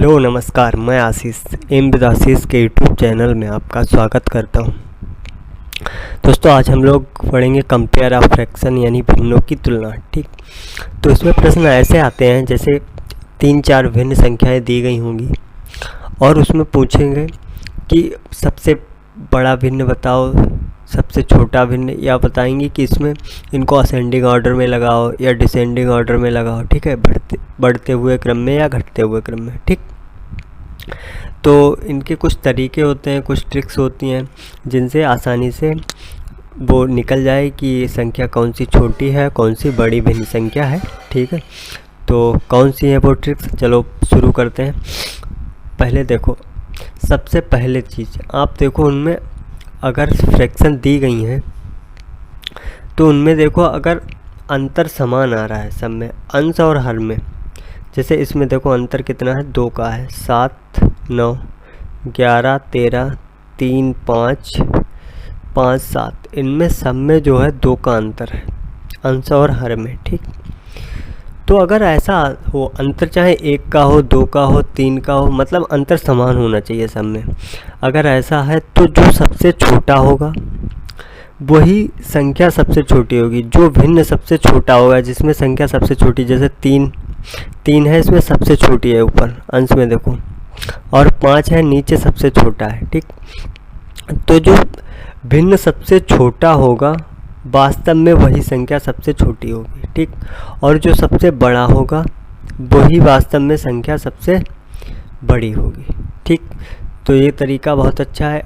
Hello नमस्कार, मैं आशीष am with आशीष के यूट्यूब चैनल में आपका स्वागत करता हूं। दोस्तों, आज हम लोग पढ़ेंगे कंपेयर ऑफ फ्रैक्शन यानी भिन्नों की तुलना। ठीक, तो इसमें प्रश्न ऐसे आते हैं जैसे 3-4 भिन्न संख्याएं दी गई होंगी और उसमें पूछेंगे कि सबसे बड़ा भिन्न बताओ, सबसे छोटा भिन्न, या बताएंगे कि इसमें इनको असेंडिंग ऑर्डर में लगाओ या डिसेंडिंग ऑर्डर में लगाओ। ठीक है, बढ़ते हुए क्रम में या घटते हुए क्रम में। ठीक, तो इनके कुछ तरीके होते हैं, कुछ ट्रिक्स होती हैं जिनसे आसानी से वो निकल जाए कि संख्या कौन सी छोटी है, कौन सी बड़ी भिन्न संख्या है। ठीक है, तो कौन सी है वो ट्रिक्स, चलो शुरू करते हैं। पहले देखो, सबसे पहले चीज़ आप देखो, उनमें अगर फ्रैक्शन दी गई हैं तो उनमें देखो अगर अंतर समान आ रहा है सब में, अंश और हर में। जैसे इसमें देखो अंतर कितना है, 2 का है, 7, 9, 11, 13, 3, 5, 5, 7, इनमें सब में जो है 2 का अंतर है अंश और हर में। ठीक, तो अगर ऐसा हो, अंतर चाहे 1 का हो, 2 का हो, 3 का हो, मतलब अंतर समान होना चाहिए सब में। अगर ऐसा है तो जो सबसे छोटा होगा वही संख्या सबसे छोटी होगी। जो भिन्न सबसे छोटा होगा, जिसमें संख्या सबसे छोटी, जैसे 3 है, इसमें सबसे छोटी है ऊपर अंश में देखो, और 5 है नीचे सबसे छोटा है। ठीक, तो जो भिन्न सबसे छोटा होगा वास्तव में वही संख्या सबसे छोटी होगी। ठीक, और जो सबसे बड़ा होगा वही वास्तव में संख्या सबसे बड़ी होगी। ठीक, तो ये तरीका बहुत अच्छा है।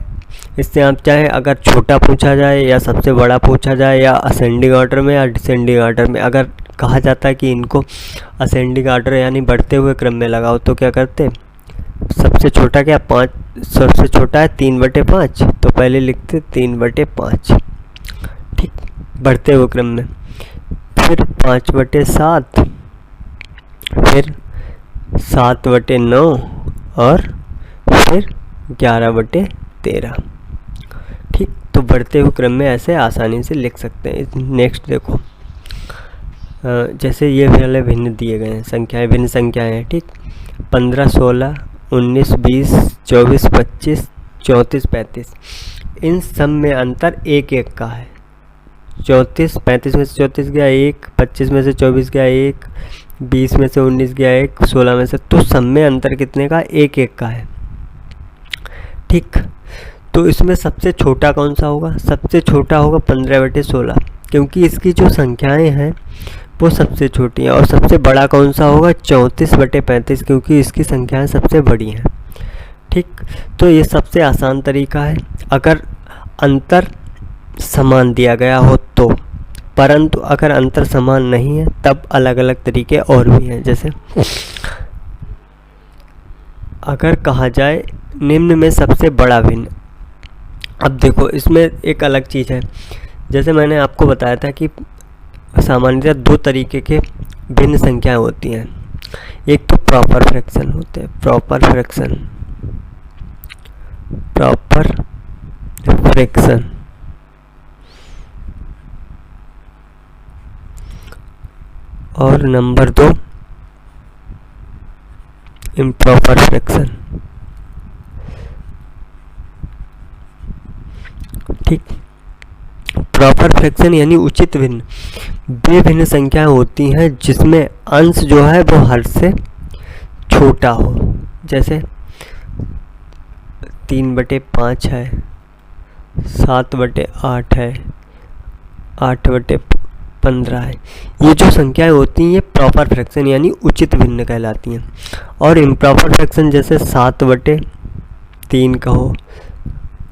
इससे आप चाहे अगर छोटा पूछा जाए या सबसे बड़ा पूछा जाए, या असेंडिंग ऑर्डर में या डिसेंडिंग ऑर्डर में, अगर कहा जाता है कि इनको असेंडिंग ऑर्डर यानी बढ़ते हुए क्रम में लगाओ, तो क्या करते, सबसे छोटा क्या 5, सबसे छोटा है 3/5, तो पहले लिखते 3/5। ठीक, बढ़ते हुए क्रम में, फिर 5/7, फिर 7/9 और फिर 11/13। ठीक, तो बढ़ते हुए क्रम में ऐसे आसानी से लिख सकते हैं। नेक्स्ट देखो, जैसे ये वाले भिन्न दिए गए हैं संख्याएं, भिन्न संख्याएं हैं। ठीक, 15, 16, 19, 20, 24, 25, 34, 35, इन सब में अंतर 1-1 का है। 35 में से 34 गया 1, 25 में से 24 गया 1, 20 में से 19 गया 1, 16 में से, तो सब में अंतर कितने का, 1-1 का है। ठीक, तो इसमें सबसे छोटा कौन सा होगा, सबसे छोटा होगा 15/16, क्योंकि इसकी जो संख्याएं हैं वो सबसे छोटी हैं। और सबसे बड़ा कौन सा होगा, 34/35, क्योंकि इसकी संख्याएं सबसे बड़ी हैं। ठीक, तो ये सबसे आसान तरीका है अगर अंतर समान दिया गया हो तो, परंतु अगर अंतर समान नहीं है तब अलग अलग तरीके और भी हैं। जैसे अगर कहा जाए निम्न में सबसे बड़ा भिन्न, अब देखो इसमें एक अलग चीज़ है। जैसे मैंने आपको बताया था कि सामान्यतः 2 तरीके के भिन्न संख्याएं होती हैं। एक तो प्रॉपर फ्रैक्शन होते हैं, प्रॉपर फ्रैक्शन, और नंबर 2 इम्प्रॉपर फ्रैक्शन। ठीक, प्रॉपर फ्रैक्शन यानी उचित भिन्न, वे भिन्न संख्याएं होती हैं जिसमें अंश जो है वो हर से छोटा हो। जैसे 3/5 है, 7/8 है, 8/15 है। ये जो संख्याएं होती हैं ये प्रॉपर फ्रैक्शन यानी उचित भिन्न कहलाती हैं। और इम्प्रॉपर फ्रैक्शन जैसे 7/3 का हो,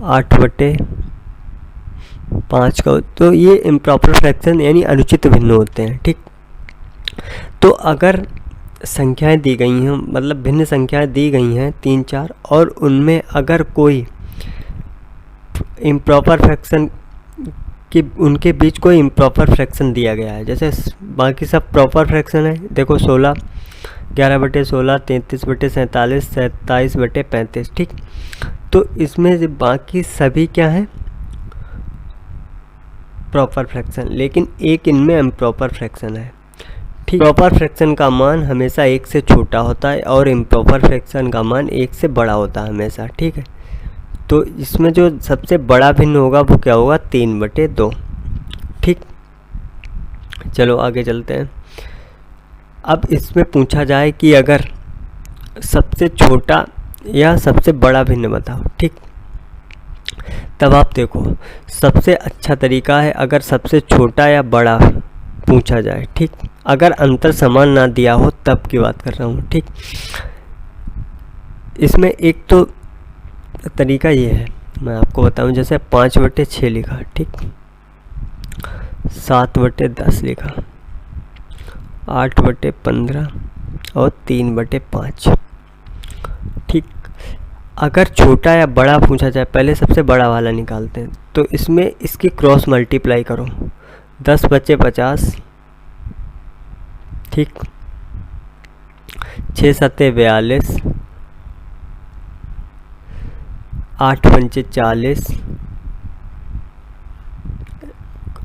8/5 का हो, तो ये इम्प्रॉपर फ्रैक्शन यानी अनुचित भिन्न होते हैं। ठीक, तो अगर संख्याएं दी गई हैं, मतलब भिन्न संख्याएं दी गई हैं 3-4, और उनमें अगर कोई इम्प्रॉपर फ्रैक्शन कि उनके बीच कोई इम्प्रॉपर फ्रैक्शन दिया गया है, जैसे बाकी सब प्रॉपर फ्रैक्शन है, देखो 16, 11/16, 33/47, 27/35। ठीक, तो इसमें बाकी सभी क्या है, प्रॉपर फ्रैक्शन, लेकिन एक इनमें इम्प्रॉपर फ्रैक्शन है। ठीक। प्रॉपर फ्रैक्शन का मान हमेशा 1 से छोटा होता है और इम्प्रॉपर फ्रैक्शन का मान 1 से बड़ा होता है हमेशा, ठीक है। तो इसमें जो सबसे बड़ा भिन्न होगा वो क्या होगा, 3/2, ठीक। चलो आगे चलते हैं। अब इसमें पूछा जाए कि अगर सबसे छोटा या सबसे बड़ा भिन्न बताओ, ठीक। तब आप देखो सबसे अच्छा तरीका है अगर सबसे छोटा या बड़ा पूछा जाए, ठीक। अगर अंतर समान ना दिया हो तब की बात कर रहा हूँ, ठीक। इसमें एक तो तरीका ये है, मैं आपको बताऊं, जैसे 5/6 लिखा, ठीक, 7/10 लिखा, 8/15 और 3/5, ठीक। अगर छोटा या बड़ा पूछा जाए, पहले सबसे बड़ा वाला निकालते हैं, तो इसमें इसकी क्रॉस मल्टीप्लाई करो, 10/50, ठीक, 6×7 = 42, 8×5 = 40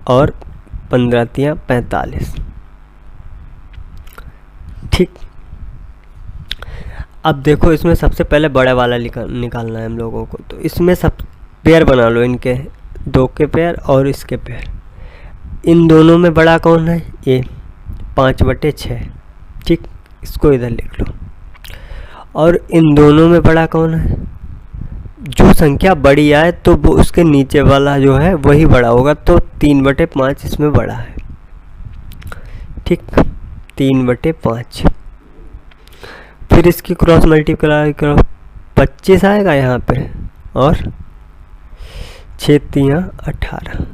और 15×3 = 45, ठीक। अब देखो इसमें सबसे पहले बड़े वाला निकालना है हम लोगों को, तो इसमें सब पेयर बना लो, इनके 2 के पेयर और इसके पेयर। इन दोनों में बड़ा कौन है, ये 5/6, ठीक, इसको इधर लिख लो। और इन दोनों में बड़ा कौन है, जो संख्या बड़ी आए तो वो उसके नीचे वाला जो है वही बड़ा होगा, तो 3/5 इसमें बड़ा है, ठीक, 3/5। फिर इसकी क्रॉस मल्टीप्लाई करो, 25 आएगा यहाँ पे और 6×3 = 18।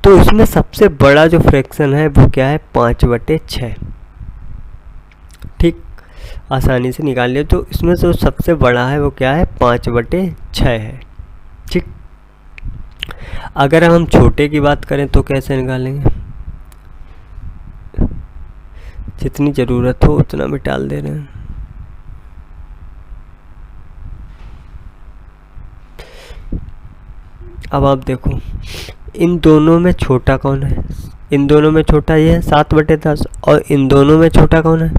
तो इसमें सबसे बड़ा जो फ्रैक्शन है वो क्या है, 5/6, ठीक, आसानी से निकाल लिया। तो इसमें जो सबसे बड़ा है वो क्या है, 5/6 है, ठीक। अगर हम छोटे की बात करें तो कैसे निकालेंगे, जितनी ज़रूरत हो उतना भी डाल दे रहे हैं। अब आप देखो इन दोनों में छोटा कौन है, इन दोनों में छोटा ये है 7/10 और इन दोनों में छोटा कौन है,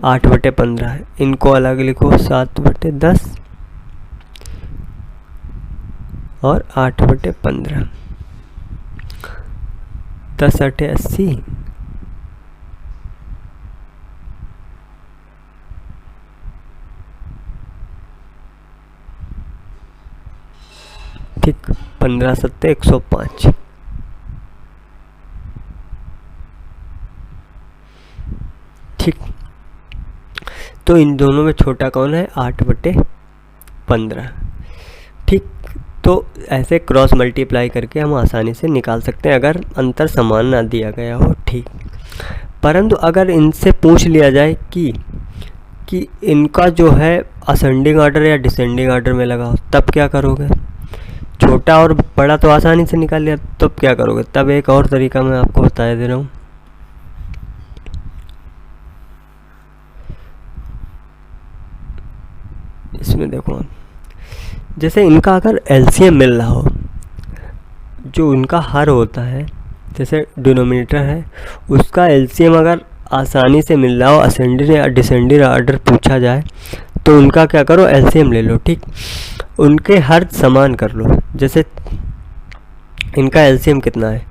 8/15 है। इनको अलग लिखो, 7/10 और 8/15, 10×8 = 80, ठीक, 15×7 = 105, ठीक। तो इन दोनों में छोटा कौन है, 8/15, ठीक। तो ऐसे क्रॉस मल्टीप्लाई करके हम आसानी से निकाल सकते हैं अगर अंतर समान ना दिया गया हो, ठीक। परंतु अगर इनसे पूछ लिया जाए कि इनका जो है असेंडिंग ऑर्डर या डिसेंडिंग ऑर्डर में लगा हो, तब क्या करोगे। छोटा और बड़ा तो आसानी से निकाल लिया, तब क्या करोगे, तब एक और तरीका मैं आपको बता दे रहा हूँ। इसमें देखो, जैसे इनका अगर एलसीएम मिल रहा हो, जो उनका हर होता है, जैसे डिनोमिनेटर है उसका एलसीएम अगर आसानी से मिल रहा हो, असेंडिंग या डिसेंडिंग ऑर्डर पूछा जाए, तो उनका क्या करो, एलसीएम ले लो, ठीक। उनके हर समान कर लो। जैसे इनका एलसीएम कितना है,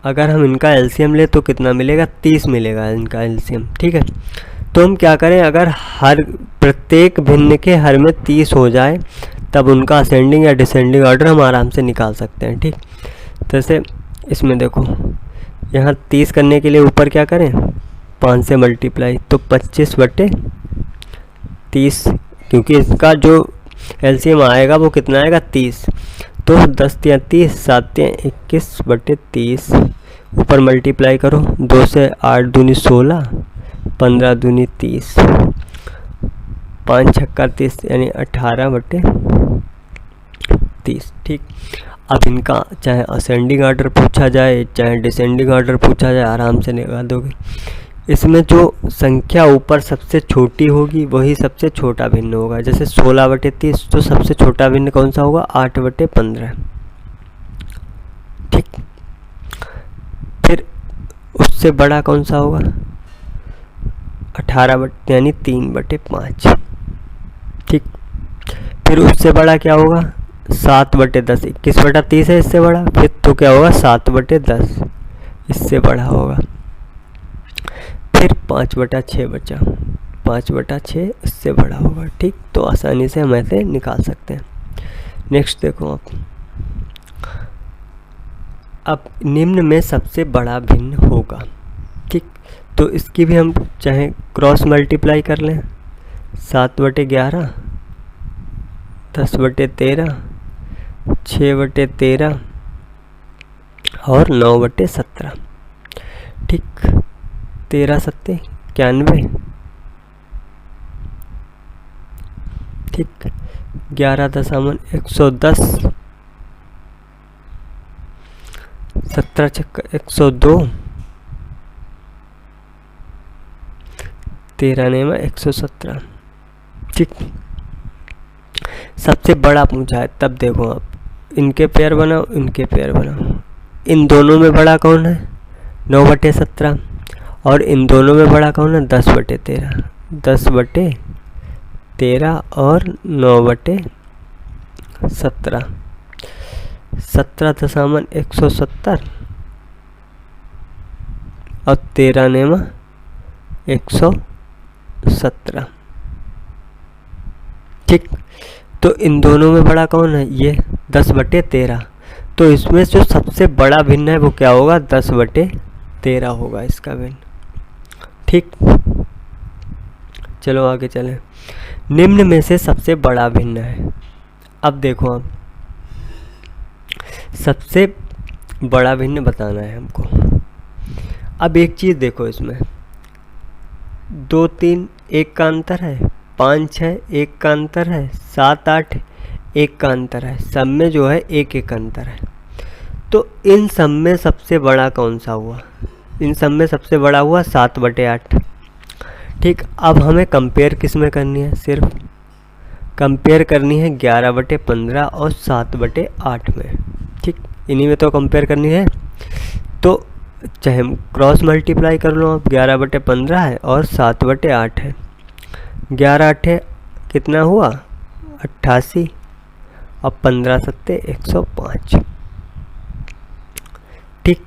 अगर हम इनका एलसीएम ले तो कितना मिलेगा, 30 मिलेगा इनका एलसीएम, ठीक है। तो हम क्या करें, अगर हर प्रत्येक भिन्न के हर में 30 हो जाए तब उनका असेंडिंग या डिसेंडिंग ऑर्डर हम आराम से निकाल सकते हैं, ठीक। जैसे इसमें देखो, यहाँ 30 करने के लिए ऊपर क्या करें, 5 से मल्टीप्लाई, तो 25/30, क्योंकि इसका जो एलसीएम आएगा वो कितना आएगा, 30। तो 10×3 = 30, 7×3 = 21/30, ऊपर मल्टीप्लाई करो, 2 से 8 दूनी 16, 15 दूनी 30, 5 छक्का 30 यानी 18/30, ठीक। अब इनका चाहे असेंडिंग ऑर्डर पूछा जाए चाहे डिसेंडिंग ऑर्डर पूछा जाए, आराम से निकाल दोगे। इसमें जो संख्या ऊपर सबसे छोटी होगी वही सबसे छोटा भिन्न होगा। जैसे 16/30, तो सबसे छोटा भिन्न कौन सा होगा, 8/15, ठीक। फिर उससे बड़ा कौन सा होगा? 18 बटे यानी 3/5। ठीक, फिर उससे बड़ा क्या होगा? 7/10। 21/30 है इससे बड़ा, फिर तो क्या होगा? 7/10 इससे बड़ा होगा। फिर 5/6 बचा, 5/6 इससे बड़ा होगा। ठीक, तो आसानी से हम ऐसे निकाल सकते हैं। नेक्स्ट देखो आप, अब निम्न में सबसे बड़ा भिन्न होगा। ठीक, तो इसकी भी हम चाहे क्रॉस मल्टीप्लाई कर लें। 7/11, 10/13, 6/13 और 9/17। ठीक, 13 सत्ते 91। ठीक, 11×110, 17×6 102, 13×117। ठीक, सबसे बड़ा पूछा है, तब देखो आप इनके पेयर बनाओ, इनके पेयर बनाओ। इन दोनों में बड़ा कौन है? 9/17। और इन दोनों में बड़ा कौन है? 10/13। 10/13 और 9/17। 17×170 और 13×117। ठीक, तो इन दोनों में बड़ा कौन है? ये 10/13। तो इसमें जो सबसे बड़ा भिन्न है वो क्या होगा? 10/13 होगा इसका भिन्न। ठीक, चलो आगे चलें। निम्न में से सबसे बड़ा भिन्न है। अब देखो आप, सबसे बड़ा भिन्न बताना है हमको। अब एक चीज़ देखो, इसमें 2 3 1 का अंतर है, 5 6 1 का अंतर है, 7 8 1 का अंतर है, सब में जो है 1 1 अंतर है। तो इन सब में सबसे बड़ा कौन सा हुआ? इन सब में सबसे बड़ा हुआ 7/8। ठीक, अब हमें कंपेयर किस में करनी है? सिर्फ कंपेयर करनी है 11/15 और 7/8 में। ठीक, इन्हीं में तो कंपेयर करनी है। तो चाहे हम क्रॉस मल्टीप्लाई कर लो आप, 11/15 है और 7/8 है। 11 8 कितना हुआ? 88 और 15 सत्ते 105। ठीक,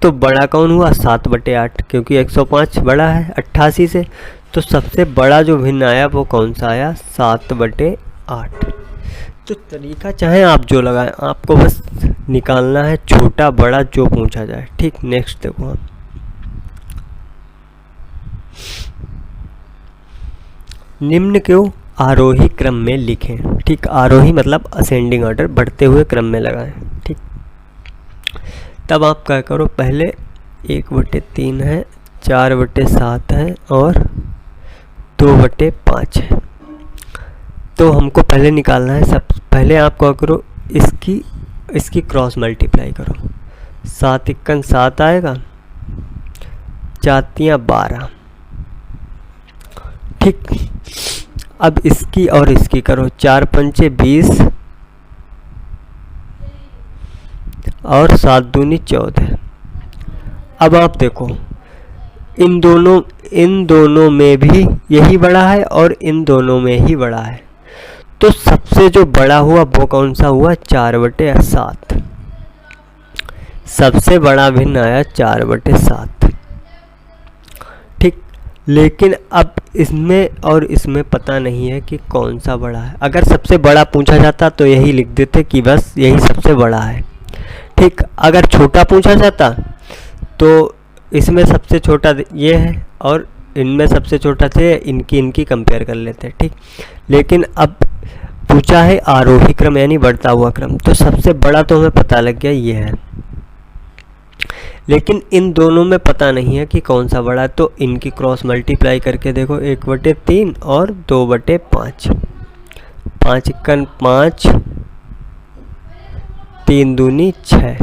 तो बड़ा कौन हुआ? 7/8, क्योंकि 105 बड़ा है 88 से। तो सबसे बड़ा जो भिन्न आया वो कौन सा आया? 7/8। तो तरीका चाहे आप जो लगाएं, आपको बस निकालना है छोटा बड़ा जो पूछा जाए। ठीक, नेक्स्ट देखो आप, निम्न को आरोही क्रम में लिखें। ठीक, आरोही मतलब असेंडिंग ऑर्डर, बढ़ते हुए क्रम में लगाएं। ठीक, तब आप क्या करो, पहले 1/3 है, 4/7 है और 2/5 है। तो हमको पहले निकालना है, सब पहले आप क्या करो, इसकी क्रॉस मल्टीप्लाई करो। 7 × 7 आएगा, 4 × 12। ठीक, अब इसकी और इसकी करो, 4 × 5 = 20 और 7 दूनी 14। अब आप देखो, इन दोनों में भी यही बड़ा है और इन दोनों में ही बड़ा है। तो सबसे जो बड़ा हुआ वो कौन सा हुआ? 4/7। सबसे बड़ा भिन्न आया 4/7। ठीक, लेकिन अब इसमें और इसमें पता नहीं है कि कौन सा बड़ा है। अगर सबसे बड़ा पूछा जाता तो यही लिख देते कि बस यही सबसे बड़ा है। ठीक, अगर छोटा पूछा जाता तो इसमें सबसे छोटा ये है और इनमें सबसे छोटा थे, इनकी कंपेयर कर लेते। ठीक, लेकिन अब पूछा है आरोही क्रम यानी बढ़ता हुआ क्रम, तो सबसे बड़ा तो हमें पता लग गया ये है, लेकिन इन दोनों में पता नहीं है कि कौन सा बड़ा है। तो इनकी क्रॉस मल्टीप्लाई करके देखो, 1/3 और 2/5। 5 × 5 3 दूनी 6।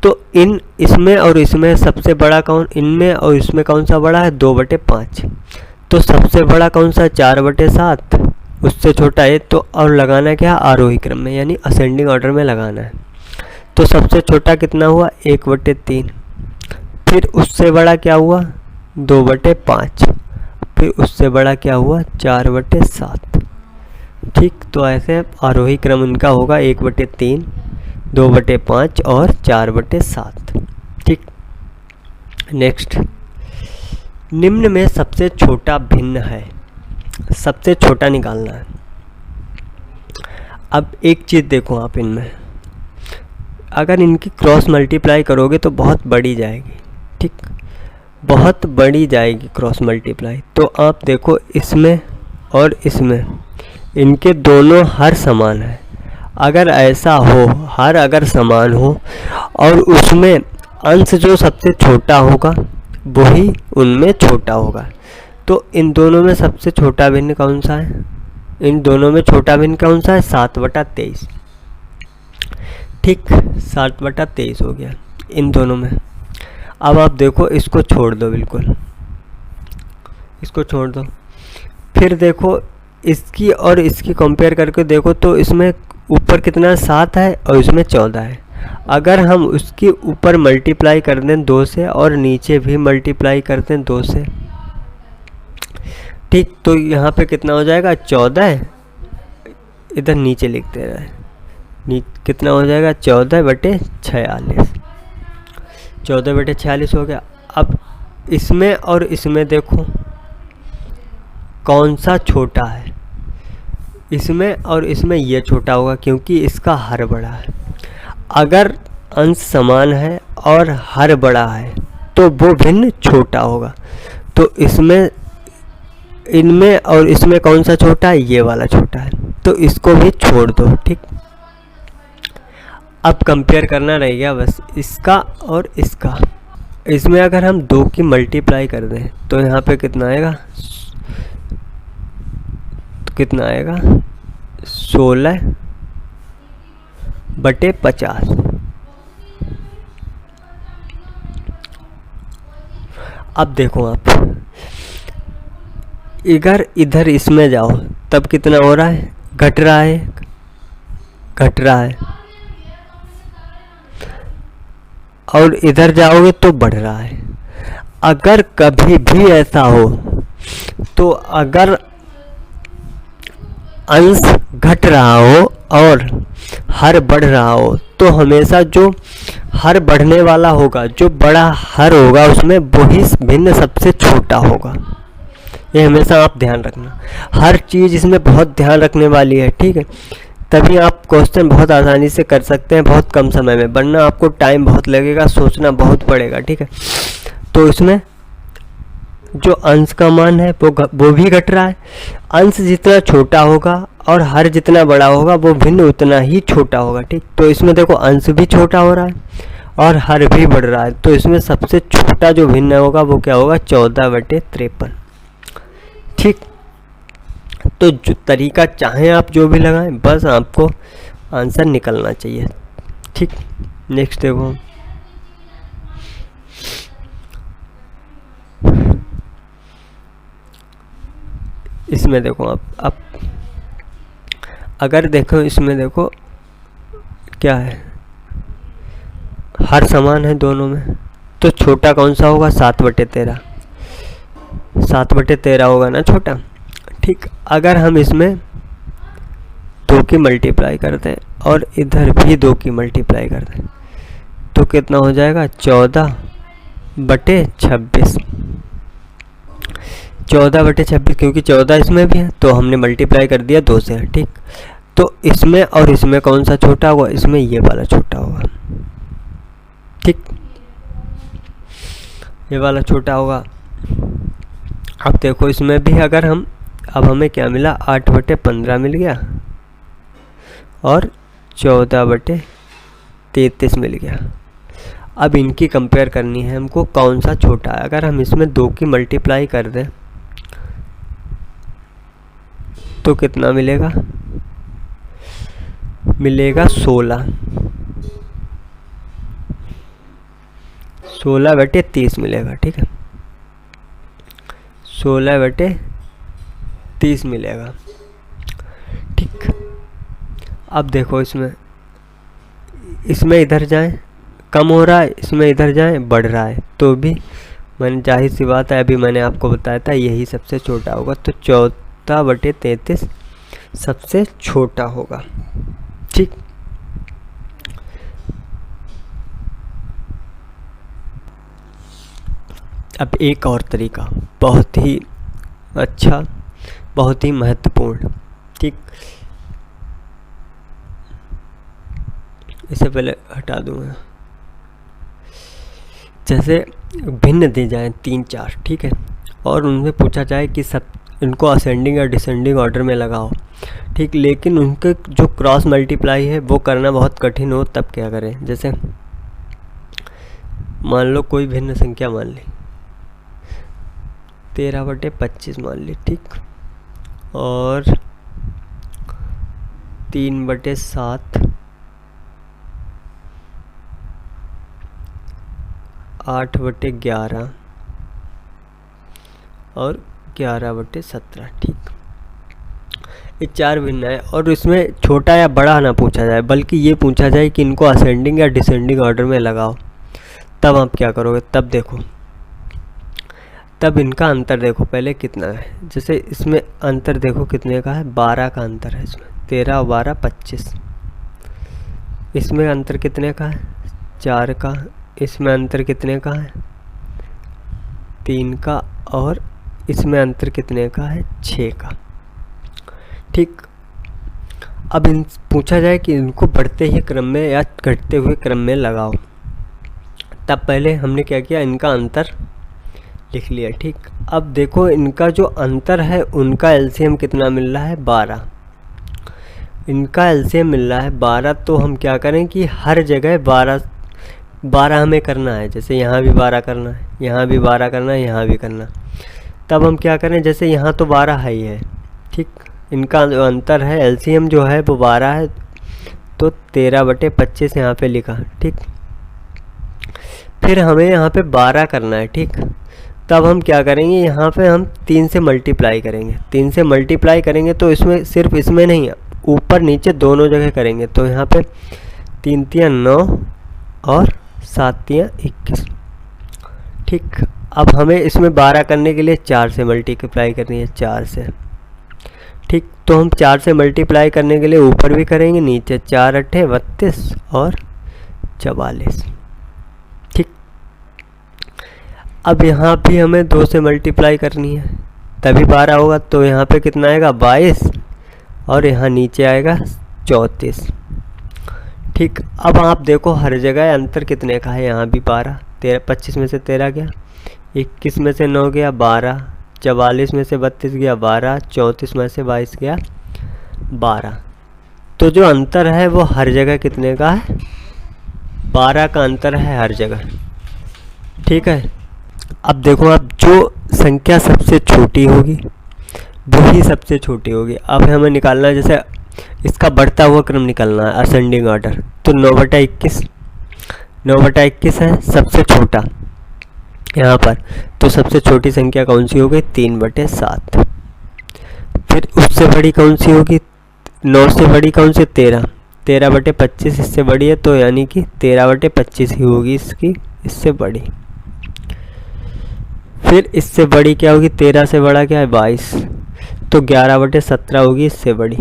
तो इसमें और इसमें सबसे बड़ा कौन? इनमें और इसमें कौन सा बड़ा है? 2/5। तो सबसे बड़ा कौन सा? 4/7। उससे छोटा है। तो और लगाना क्या? आरोही क्रम में यानी असेंडिंग ऑर्डर में लगाना है। तो सबसे छोटा कितना हुआ 1/3। फिर उससे बड़ा क्या हुआ 2/5। फिर उससे बड़ा क्या हुआ 4/7। ठीक, तो ऐसे आरोही क्रम उनका होगा 1/3, 2/5 और 4/7। ठीक, नेक्स्ट, निम्न में सबसे छोटा भिन्न है, सबसे छोटा निकालना है। अब एक चीज़ देखो आप, इनमें अगर इनकी क्रॉस मल्टीप्लाई करोगे तो बहुत बड़ी जाएगी। ठीक, बहुत बड़ी जाएगी क्रॉस मल्टीप्लाई। तो आप देखो इसमें और इसमें, इनके दोनों हर समान है। अगर ऐसा हो, हर अगर समान हो और उसमें अंश जो सबसे छोटा होगा वही उनमें छोटा होगा, तो इन दोनों में सबसे छोटा भिन्न कौन सा है? इन दोनों में छोटा भिन्न कौन सा है? 7/23। ठीक, 7/23 हो गया इन दोनों में। अब आप देखो इसको छोड़ दो, बिल्कुल इसको छोड़ दो। फिर देखो इसकी और इसकी कंपेयर करके देखो तो इसमें ऊपर कितना 7 है और इसमें 14 है। अगर हम उसके ऊपर मल्टीप्लाई कर दें 2 से और नीचे भी मल्टीप्लाई करते हैं 2 से, ठीक, तो यहाँ पे कितना हो जाएगा 14, इधर नीचे लिखते रहे, कितना हो जाएगा 14/46। 14/46 हो गया। अब इसमें और इसमें देखो कौन सा छोटा है? इसमें और इसमें ये छोटा होगा क्योंकि इसका हर बड़ा है। अगर अंश समान है और हर बड़ा है तो वो भिन्न छोटा होगा। तो इसमें, इनमें और इसमें कौन सा छोटा है? ये वाला छोटा है, तो इसको भी छोड़ दो। ठीक, अब कंपेयर करना रह गया बस इसका और इसका। इसमें अगर हम 2 की मल्टीप्लाई कर दें तो यहाँ पे कितना आएगा? 16/50। अब देखो आप इधर इसमें जाओ तब कितना हो रहा है? घट रहा है, घट रहा है। और इधर जाओगे तो बढ़ रहा है। अगर कभी भी ऐसा हो तो अगर अंश घट रहा हो और हर बढ़ रहा हो तो हमेशा जो हर बढ़ने वाला होगा, जो बड़ा हर होगा, उसमें वही भिन्न सबसे छोटा होगा। ये हमेशा आप ध्यान रखना। हर चीज़ इसमें बहुत ध्यान रखने वाली है। ठीक है, तभी आप क्वेश्चन बहुत आसानी से कर सकते हैं बहुत कम समय में, वरना आपको टाइम बहुत लगेगा, सोचना बहुत पड़ेगा। ठीक है, तो इसमें जो अंश का मान है वो भी घट रहा है। अंश जितना छोटा होगा और हर जितना बड़ा होगा वो भिन्न उतना ही छोटा होगा। ठीक, तो इसमें देखो अंश भी छोटा हो रहा है और हर भी बढ़ रहा है, तो इसमें सबसे छोटा जो भिन्न होगा वो क्या होगा? 14/53। ठीक, तो जो तरीका चाहें आप जो भी लगाएं, बस आपको आंसर निकलना चाहिए। ठीक, नेक्स्ट देखो, इसमें देखो आप अगर देखो इसमें देखो क्या है? हर समान है दोनों में, तो छोटा कौन सा होगा? 7/13। 7/13 होगा ना छोटा। ठीक, अगर हम इसमें 2 की मल्टीप्लाई करते हैं और इधर भी 2 की मल्टीप्लाई करते हैं तो कितना हो जाएगा? 14/26। 14/26, क्योंकि 14 इसमें भी है तो हमने मल्टीप्लाई कर दिया 2 से। ठीक, तो इसमें और इसमें कौन सा छोटा होगा? इसमें ये वाला छोटा होगा। ठीक, ये वाला छोटा होगा। अब देखो इसमें भी अगर हम, अब हमें क्या मिला? 8/15 मिल गया और 14/33 मिल गया। अब इनकी कंपेयर करनी है हमको, कौन सा छोटा है। अगर हम इसमें 2 की मल्टीप्लाई कर दें तो कितना मिलेगा? मिलेगा 16। 16/30 मिलेगा। ठीक है, 16/30 मिलेगा। ठीक, अब देखो इसमें इसमें इधर जाएं, कम हो रहा है, इसमें इधर जाएं, बढ़ रहा है, तो भी मैंने जाहिर सी बात है, अभी मैंने आपको बताया था यही सबसे छोटा होगा, तो 14/33 सबसे छोटा होगा। ठीक, अब एक और तरीका बहुत ही अच्छा, बहुत ही महत्वपूर्ण। ठीक, इसे पहले हटा दूंगा। जैसे भिन्न दे जाएं 3-4, ठीक है, और उनमें पूछा जाए कि सब इनको असेंडिंग या डिसेंडिंग ऑर्डर में लगाओ। ठीक, लेकिन उनके जो क्रॉस मल्टीप्लाई है वो करना बहुत कठिन हो, तब क्या करें? जैसे मान लो कोई भिन्न संख्या मान ली 13/25 मान ली, ठीक, और 3/7 8/11 और 11/17। ठीक, ये 4 भिन्न है, और इसमें छोटा या बड़ा ना पूछा जाए, बल्कि ये पूछा जाए कि इनको असेंडिंग या डिसेंडिंग ऑर्डर में लगाओ। तब आप क्या करोगे? तब देखो, तब इनका अंतर देखो पहले कितना है। जैसे इसमें अंतर देखो कितने का है, 12 का अंतर है इसमें, 13 और 12 25। इसमें अंतर कितने का है? 4 का। इसमें अंतर कितने का है? 3 का। और इसमें अंतर कितने का है? 6 का। ठीक, अब इन पूछा जाए कि इनको बढ़ते ही क्रम में या घटते हुए क्रम में लगाओ। तब पहले हमने क्या किया, इनका अंतर लिख लिया। ठीक, अब देखो इनका जो अंतर है उनका एलसीएम कितना मिल रहा है? 12। इनका एलसीएम मिल रहा है 12, तो हम क्या करें कि हर जगह 12 हमें करना है। जैसे यहाँ भी 12 करना है, यहाँ भी 12 करना है, यहाँ भी करना। तब हम क्या करें, जैसे यहाँ तो 12 है ही है, ठीक, इनका जो अंतर है एलसीएम जो है वो 12 है, तो 13/25 यहाँ पे लिखा। ठीक, फिर हमें यहाँ पे 12 करना है। ठीक, तब हम क्या करेंगे, यहाँ पे हम 3 से मल्टीप्लाई करेंगे। 3 से मल्टीप्लाई करेंगे तो इसमें सिर्फ इसमें नहीं, ऊपर नीचे दोनों जगह करेंगे। तो यहाँ पे 3 तियां 9 और 7 तियां 21। ठीक, अब हमें इसमें 12 करने के लिए 4 से मल्टीप्लाई करनी है, 4 से। ठीक, तो हम 4 से मल्टीप्लाई करने के लिए ऊपर भी करेंगे, नीचे। 4 अट्ठे 32 और 44। ठीक, अब यहाँ भी हमें 2 से मल्टीप्लाई करनी है, तभी 12 होगा। तो यहाँ पे कितना आएगा? 22, और यहाँ नीचे आएगा 34। ठीक, अब आप देखो हर जगह अंतर कितने का है। यहाँ भी 12, 25 में से 13 गया, 21 में से 9 गया 12, 44 में से 32 गया 12, 34 में से 22 गया 12। तो जो अंतर है वो हर जगह कितने का है? 12 का अंतर है हर जगह। ठीक है, अब देखो, अब जो संख्या सबसे छोटी होगी वही सबसे छोटी होगी। अब हमें निकालना है, जैसे इसका बढ़ता हुआ क्रम निकालना है, असेंडिंग ऑर्डर। तो 9/21, 9/21 है सबसे छोटा यहाँ पर। तो सबसे छोटी संख्या कौन सी हो गई? 3/7। फिर उससे बड़ी कौन सी होगी? 9 से बड़ी कौन सी? 13। 13/25 इससे बड़ी है, तो यानी कि 13/25 ही होगी इसकी, इससे बड़ी। फिर इससे बड़ी क्या होगी? 13 से बड़ा क्या है? 22, तो 11/17 होगी इससे बड़ी।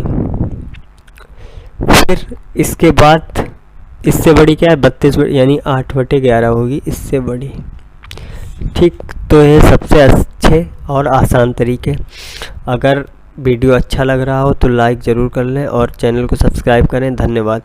फिर इसके बाद इससे बड़ी क्या है? 32, यानी 8/11 होगी इससे बड़ी। ठीक, तो ये सबसे अच्छे और आसान तरीके। अगर वीडियो अच्छा लग रहा हो तो लाइक ज़रूर कर लें और चैनल को सब्सक्राइब करें। धन्यवाद।